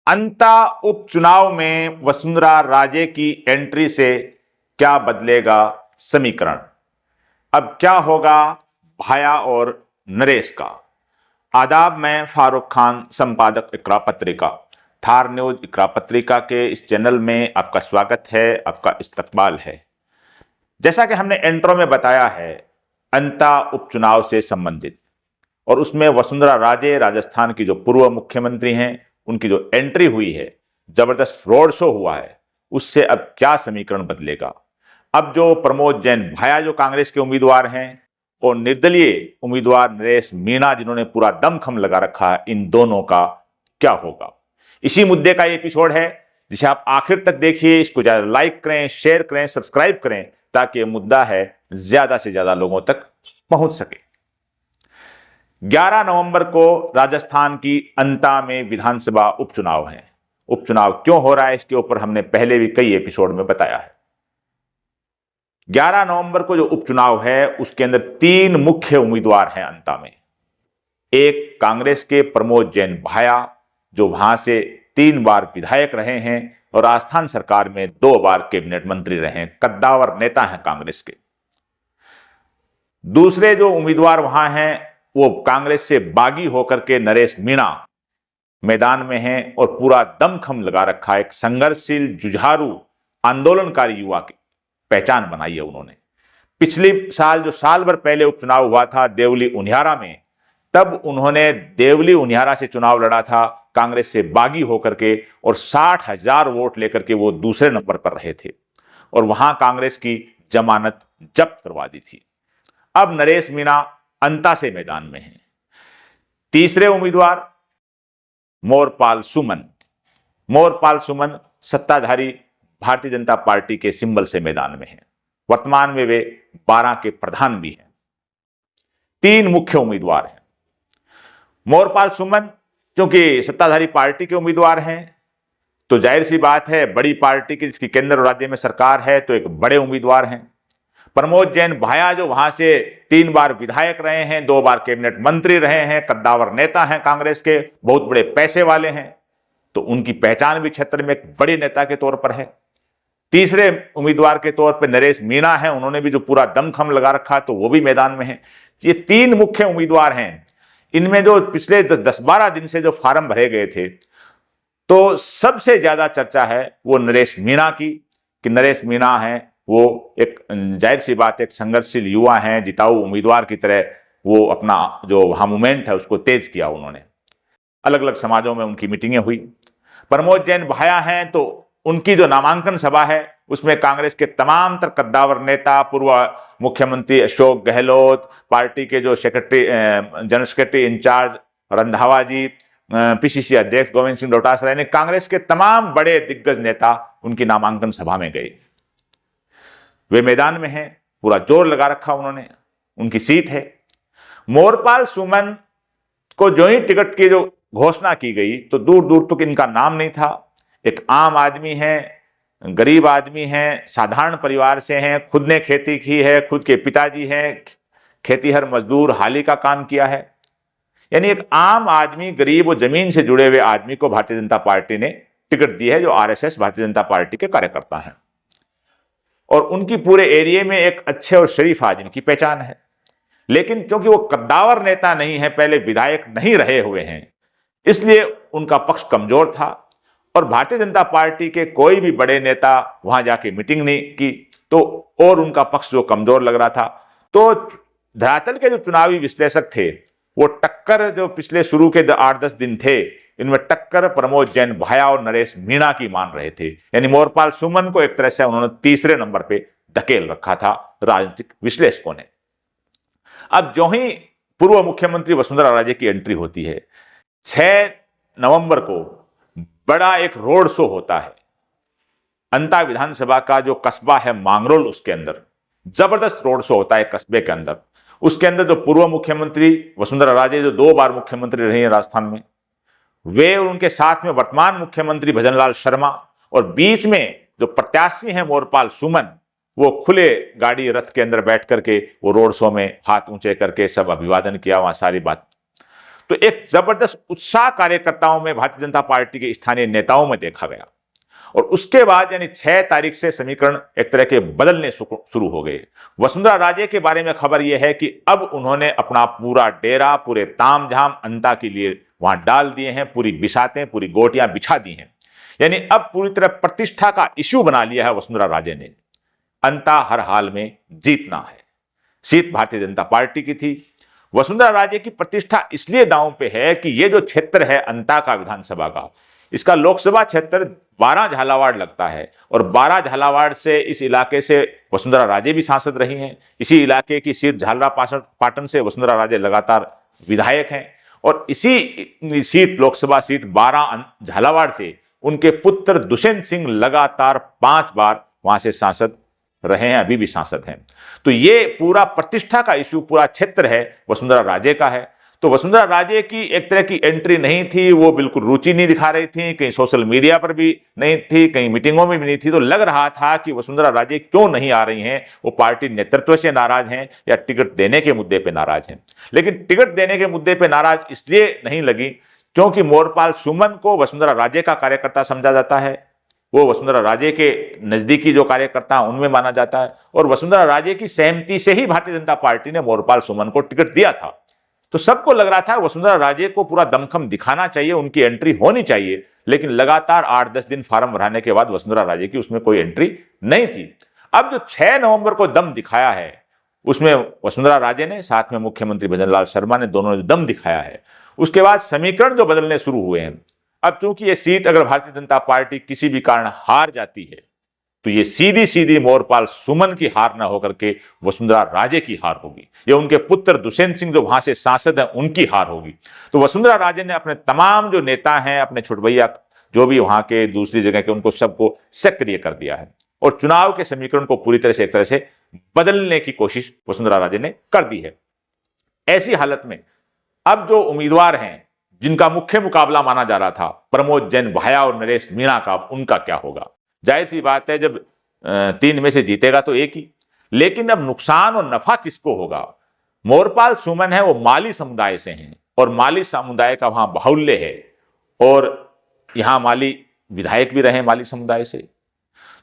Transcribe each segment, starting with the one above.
अंता उपचुनाव में वसुंधरा राजे की एंट्री से क्या बदलेगा समीकरण? अब क्या होगा भाया और नरेश का? आदाब, मैं फारूक खान, संपादक इकरा पत्रिका, थार न्यूज इकरा पत्रिका के इस चैनल में आपका स्वागत है, आपका इस्तकबाल है। जैसा कि हमने इंट्रो में बताया है, अंता उपचुनाव से संबंधित और उसमें वसुंधरा राजे, राजस्थान की जो पूर्व मुख्यमंत्री हैं, उनकी जो एंट्री हुई है, जबरदस्त रोड शो हुआ है, उससे अब क्या समीकरण बदलेगा? अब जो प्रमोद जैन भाया जो कांग्रेस के उम्मीदवार हैं और निर्दलीय उम्मीदवार नरेश मीणा जिन्होंने पूरा दमखम लगा रखा है, इन दोनों का क्या होगा? इसी मुद्दे का ये एपिसोड है, जिसे आप आखिर तक देखिए। इसको ज्यादा लाइक करें, शेयर करें, सब्सक्राइब करें, ताकि ये मुद्दा है ज्यादा से ज्यादा लोगों तक पहुंच सके। 11 नवंबर को राजस्थान की अंता में विधानसभा उपचुनाव है। उपचुनाव क्यों हो रहा है, इसके ऊपर हमने पहले भी कई एपिसोड में बताया है। 11 नवंबर को जो उपचुनाव है, उसके अंदर 3 मुख्य उम्मीदवार हैं अंता में। एक कांग्रेस के प्रमोद जैन भाया, जो वहां से 3 बार विधायक रहे हैं और राजस्थान सरकार में 2 बार कैबिनेट मंत्री रहे हैं, कद्दावर नेता हैं कांग्रेस के। दूसरे जो उम्मीदवार वहां हैं, वो कांग्रेस से बागी होकर के नरेश मीणा मैदान में हैं और पूरा दमखम लगा रखा है। एक संघर्षशील, जुझारू, आंदोलनकारी युवा की पहचान बनाई है उन्होंने। पिछले साल, जो साल भर पहले उपचुनाव हुआ था देवली उनियारा में, तब उन्होंने देवली उनियारा से चुनाव लड़ा था कांग्रेस से बागी होकर के, और 60,000 वोट लेकर के वो दूसरे नंबर पर रहे थे और वहां कांग्रेस की जमानत जब्त करवा दी थी। अब नरेश मीणा अंता से मैदान में हैं। तीसरे उम्मीदवार मोरपाल सुमन। मोरपाल सुमन सत्ताधारी भारतीय जनता पार्टी के सिंबल से मैदान में हैं। वर्तमान में वे 12 के प्रधान भी हैं। 3 मुख्य उम्मीदवार हैं। मोरपाल सुमन क्योंकि सत्ताधारी पार्टी के उम्मीदवार हैं, तो जाहिर सी बात है, बड़ी पार्टी की जिसकी केंद्र और राज्य में सरकार है, तो एक बड़े उम्मीदवार हैं। प्रमोद जैन भाया जो वहां से 3 बार विधायक रहे हैं, 2 बार कैबिनेट मंत्री रहे हैं, कद्दावर नेता हैं कांग्रेस के, बहुत बड़े पैसे वाले हैं, तो उनकी पहचान भी क्षेत्र में एक बड़े नेता के तौर पर है। तीसरे उम्मीदवार के तौर पर नरेश मीणा हैं, उन्होंने भी जो पूरा दमखम लगा रखा, तो वो भी मैदान में है। ये 3 मुख्य उम्मीदवार हैं। इनमें जो पिछले 10-12 दिन से जो फार्म भरे गए थे, तो सबसे ज्यादा चर्चा है वो नरेश मीणा की, कि नरेश मीणा हैं, वो एक जाहिर सी बात, एक संघर्षशील युवा हैं, जिताऊ उम्मीदवार की तरह वो अपना जो वहां मूवमेंट है उसको तेज किया उन्होंने। अलग अलग समाजों में उनकी मीटिंगें हुई। प्रमोद जैन भाया हैं, तो उनकी जो नामांकन सभा है, उसमें कांग्रेस के तमाम तर कद्दावर नेता, पूर्व मुख्यमंत्री अशोक गहलोत, पार्टी के जो secretary, general secretary incharge Randhawa ji, PCC अध्यक्ष गोविंद सिंह डोटासरा, यानी कांग्रेस के तमाम बड़े दिग्गज नेता उनकी नामांकन सभा में गए। वे मैदान में हैं, पूरा जोर लगा रखा उन्होंने, उनकी सीट है। मोरपाल सुमन को जो ही टिकट की जो घोषणा की गई, तो दूर दूर तक इनका नाम नहीं था। एक आम आदमी हैं, गरीब आदमी हैं, साधारण परिवार से हैं, खुद ने खेती की है, खुद के पिताजी हैं खेतीहर मजदूर, हाली का काम किया है। यानी एक आम आदमी, गरीब और जमीन से जुड़े हुए आदमी को भारतीय जनता पार्टी ने टिकट दी है, जो आरएसएस भारतीय जनता पार्टी के कार्यकर्ता हैं, और उनकी पूरे एरिया में एक अच्छे और शरीफ आदमी की पहचान है। लेकिन क्योंकि वो कद्दावर नेता नहीं है, पहले विधायक नहीं रहे हुए हैं, इसलिए उनका पक्ष कमजोर था और भारतीय जनता पार्टी के कोई भी बड़े नेता वहां जाके मीटिंग नहीं की, तो और उनका पक्ष जो कमजोर लग रहा था। तो धरातल के जो चुनावी विश्लेषक थे, वो टक्कर जो पिछले शुरू के 8-10 दिन थे, इनमें टक्कर प्रमोद जैन भाया और नरेश मीणा की मान रहे थे। यानी मोरपाल सुमन को एक तरह से उन्होंने तीसरे नंबर पे धकेल रखा था राजनीतिक विश्लेषकों ने। अब जो ही पूर्व मुख्यमंत्री वसुंधरा राजे की एंट्री होती है, 6 नवंबर को बड़ा एक रोड शो होता है। अंता विधानसभा का जो कस्बा है मांगरोल, उसके अंदर जबरदस्त रोड शो होता है कस्बे के अंदर। उसके अंदर जो पूर्व मुख्यमंत्री वसुंधरा राजे, जो 2 बार मुख्यमंत्री रही है राजस्थान में, वे और उनके साथ में वर्तमान मुख्यमंत्री भजनलाल शर्मा, और बीच में जो प्रत्याशी हैं मोरपाल सुमन, वो खुले गाड़ी रथ के अंदर बैठ करके वो रोड शो में हाथ ऊंचे करके सब अभिवादन किया, वहां सारी बात। तो एक जबरदस्त उत्साह कार्यकर्ताओं में, भारतीय जनता पार्टी के स्थानीय नेताओं में देखा गया। और उसके बाद यानी 6 तारीख से समीकरण एक तरह के बदलने शुरू हो गए। वसुंधरा राजे के बारे में खबर यह है कि अब उन्होंने अपना पूरा डेरा, पूरे तामझाम अंता के लिए वहां डाल दिए हैं, पूरी बिसातें, पूरी गोटियां बिछा दी हैं। यानी अब पूरी तरह प्रतिष्ठा का इश्यू बना लिया है वसुंधरा राजे ने। अंता हर हाल में जीतना है। सीट भारतीय जनता पार्टी की थी। वसुंधरा राजे की प्रतिष्ठा इसलिए दांव पे है कि ये जो क्षेत्र है अंता का विधानसभा का, इसका लोकसभा क्षेत्र 12 झालावाड़ लगता है और 12 झालावाड़ से इस इलाके से वसुंधरा राजे भी सांसद रही हैं। इसी इलाके की सीट झालरा पाटन से वसुंधरा राजे लगातार विधायक हैं और इसी सीट, लोकसभा सीट 12 झालावाड़ से उनके पुत्र दुष्यंत सिंह लगातार 5 बार वहां से सांसद रहे हैं, अभी भी सांसद हैं। तो ये पूरा प्रतिष्ठा का इश्यू पूरा क्षेत्र है वसुंधरा राजे का है। तो वसुंधरा राजे की एक तरह की एंट्री नहीं थी, वो बिल्कुल रुचि नहीं दिखा रही थी, कहीं सोशल मीडिया पर भी नहीं थी, कहीं मीटिंगों में भी नहीं थी। तो लग रहा था कि वसुंधरा राजे क्यों नहीं आ रही हैं, वो पार्टी नेतृत्व से नाराज हैं या टिकट देने के मुद्दे पे नाराज हैं। लेकिन टिकट देने के मुद्दे पे नाराज इसलिए नहीं लगी क्योंकि मोरपाल सुमन को वसुंधरा राजे का कार्यकर्ता समझा जाता है। वो वसुंधरा राजे के नजदीकी जो कार्यकर्ता हैं उनमें माना जाता है और वसुंधरा राजे की सहमति से ही भारतीय जनता पार्टी ने मोरपाल सुमन को टिकट दिया था। तो सबको लग रहा था वसुंधरा राजे को पूरा दमखम दिखाना चाहिए, उनकी एंट्री होनी चाहिए। लेकिन लगातार 8-10 दिन फार्म भराने के बाद वसुंधरा राजे की उसमें कोई एंट्री नहीं थी। अब जो 6 नवंबर को दम दिखाया है उसमें वसुंधरा राजे ने, साथ में मुख्यमंत्री भजनलाल शर्मा ने, दोनों ने दम दिखाया है। उसके बाद समीकरण जो बदलने शुरू हुए हैं। अब चूंकि ये सीट अगर भारतीय जनता पार्टी किसी भी कारण हार जाती है तो ये सीधी सीधी मोरपाल सुमन की हार ना होकर के वसुंधरा राजे की हार होगी, या उनके पुत्र दुष्यंत सिंह जो वहां से सांसद हैं उनकी हार होगी। तो वसुंधरा राजे ने अपने तमाम जो नेता हैं, अपने छुटभैया जो भी वहां के दूसरी जगह के, उनको सबको सक्रिय कर दिया है और चुनाव के समीकरण को पूरी तरह से एक तरह से बदलने की कोशिश वसुंधरा राजे ने कर दी है। ऐसी हालत में अब जो उम्मीदवार हैं जिनका मुख्य मुकाबला माना जा रहा था, प्रमोद जैन भाया और नरेश मीणा का, उनका क्या होगा? जाहिर सी बात है जब 3 में से जीतेगा तो एक ही, लेकिन अब नुकसान और नफा किसको होगा? मोरपाल सुमन है वो माली समुदाय से हैं और माली समुदाय का वहां बाहुल्य है और यहां माली विधायक भी रहे माली समुदाय से।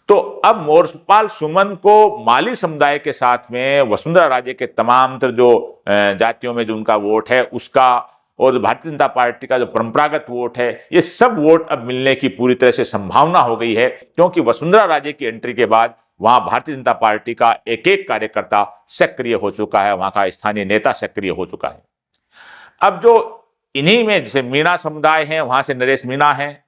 तो अब मोरपाल सुमन को माली समुदाय के साथ में वसुंधरा राजे के तमाम जो जातियों में जो उनका वोट है उसका, और भारतीय जनता पार्टी का जो परंपरागत वोट है, ये सब वोट अब मिलने की पूरी तरह से संभावना हो गई है क्योंकि वसुंधरा राजे की एंट्री के बाद वहां भारतीय जनता पार्टी का एक एक कार्यकर्ता सक्रिय हो चुका है, वहां का स्थानीय नेता सक्रिय हो चुका है। अब जो इन्हीं में जैसे मीणा समुदाय है, वहां से नरेश मीणा है,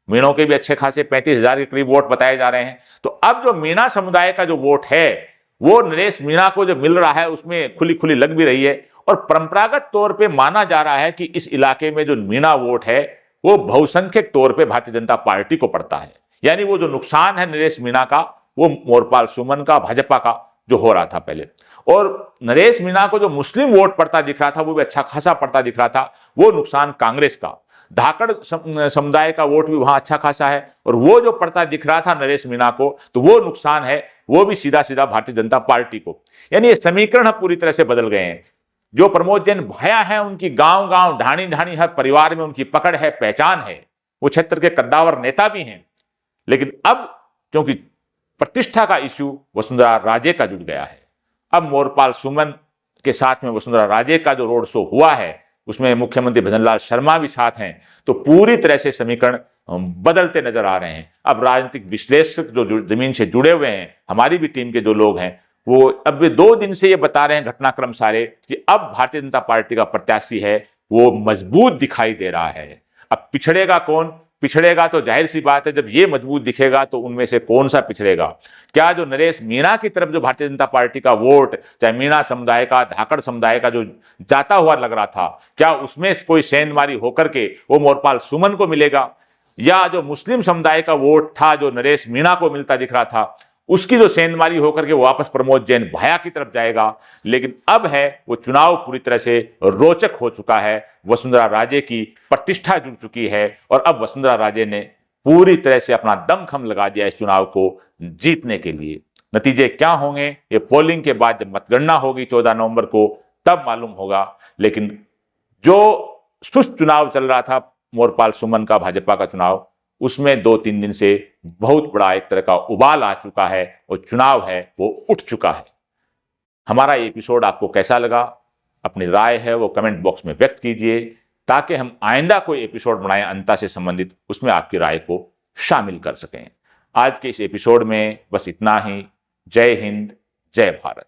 मीणों के भी अच्छे खासे 35,000 के करीब वोट बताए जा रहे हैं। तो अब जो मीणा समुदाय का जो वोट है वो नरेश मीणा को जो मिल रहा है उसमें खुली खुली लग भी रही है और परंपरागत तौर पे माना जा रहा है कि इस इलाके में जो मीणा वोट है वो बहुसंख्यक तौर पे भारतीय जनता पार्टी को पड़ता है। यानी वो जो नुकसान है नरेश मीणा का वो मोरपाल सुमन का, भाजपा का जो हो रहा था पहले, और नरेश मीणा को जो मुस्लिम वोट पड़ता दिख रहा था वो भी अच्छा खासा पड़ता दिख रहा था, वो नुकसान कांग्रेस का। धाकड़ समुदाय का वोट भी वहां अच्छा खासा है और वो जो पड़ता दिख रहा था नरेश मीणा को, तो वो नुकसान है वो भी सीधा सीधा भारतीय जनता पार्टी को। यानी ये समीकरण पूरी तरह से बदल गए हैं। जो प्रमोद जैन भाया है उनकी गांव गांव, ढाणी ढाणी हर परिवार में उनकी पकड़ है, पहचान है, वो क्षेत्र के कद्दावर नेता भी हैं। लेकिन अब क्योंकि प्रतिष्ठा का इश्यू वसुंधरा राजे का जुड़ गया है, अब मोरपाल सुमन के साथ में वसुंधरा राजे का जो रोड शो हुआ है उसमें मुख्यमंत्री भजनलाल शर्मा भी साथ हैं, तो पूरी तरह से समीकरण बदलते नजर आ रहे हैं। अब राजनीतिक विश्लेषक जो जमीन से जुड़े हुए हैं, हमारी भी टीम के जो लोग हैं, वो अब 2 दिन से ये बता रहे हैं घटनाक्रम सारे कि अब भारतीय जनता पार्टी का प्रत्याशी है वो मजबूत दिखाई दे रहा है। अब पिछड़ेगा कौन? पिछड़ेगा तो जाहिर सी बात है जब ये मजबूत दिखेगा तो उनमें से कौन सा पिछड़ेगा? क्या जो नरेश मीणा की तरफ जो भारतीय जनता पार्टी का वोट, चाहे मीणा समुदाय का, धाकड़ समुदाय का जो जाता हुआ लग रहा था, क्या उसमें कोई सेंधमारी होकर के वो मोरपाल सुमन को मिलेगा? या जो मुस्लिम समुदाय का वोट था जो नरेश मीणा को मिलता दिख रहा था, उसकी जो सेंधमारी होकर के वापस प्रमोद जैन भाया की तरफ जाएगा? लेकिन अब है वो चुनाव पूरी तरह से रोचक हो चुका है, वसुंधरा राजे की प्रतिष्ठा जुड़ चुकी है और अब वसुंधरा राजे ने पूरी तरह से अपना दमखम लगा दिया इस चुनाव को जीतने के लिए। नतीजे क्या होंगे ये पोलिंग के बाद जब मतगणना होगी 14 नवंबर को तब मालूम होगा। लेकिन जो सुस्त चुनाव चल रहा था मोरपाल सुमन का भाजपा का चुनाव, उसमें 2-3 दिन से बहुत बड़ा एक तरह का उबाल आ चुका है और चुनाव है वो उठ चुका है। हमारा ये एपिसोड आपको कैसा लगा, अपनी राय है वो कमेंट बॉक्स में व्यक्त कीजिए, ताकि हम आइंदा कोई एपिसोड बनाएं अंता से संबंधित, उसमें आपकी राय को शामिल कर सकें। आज के इस एपिसोड में बस इतना ही। जय हिंद, जय भारत।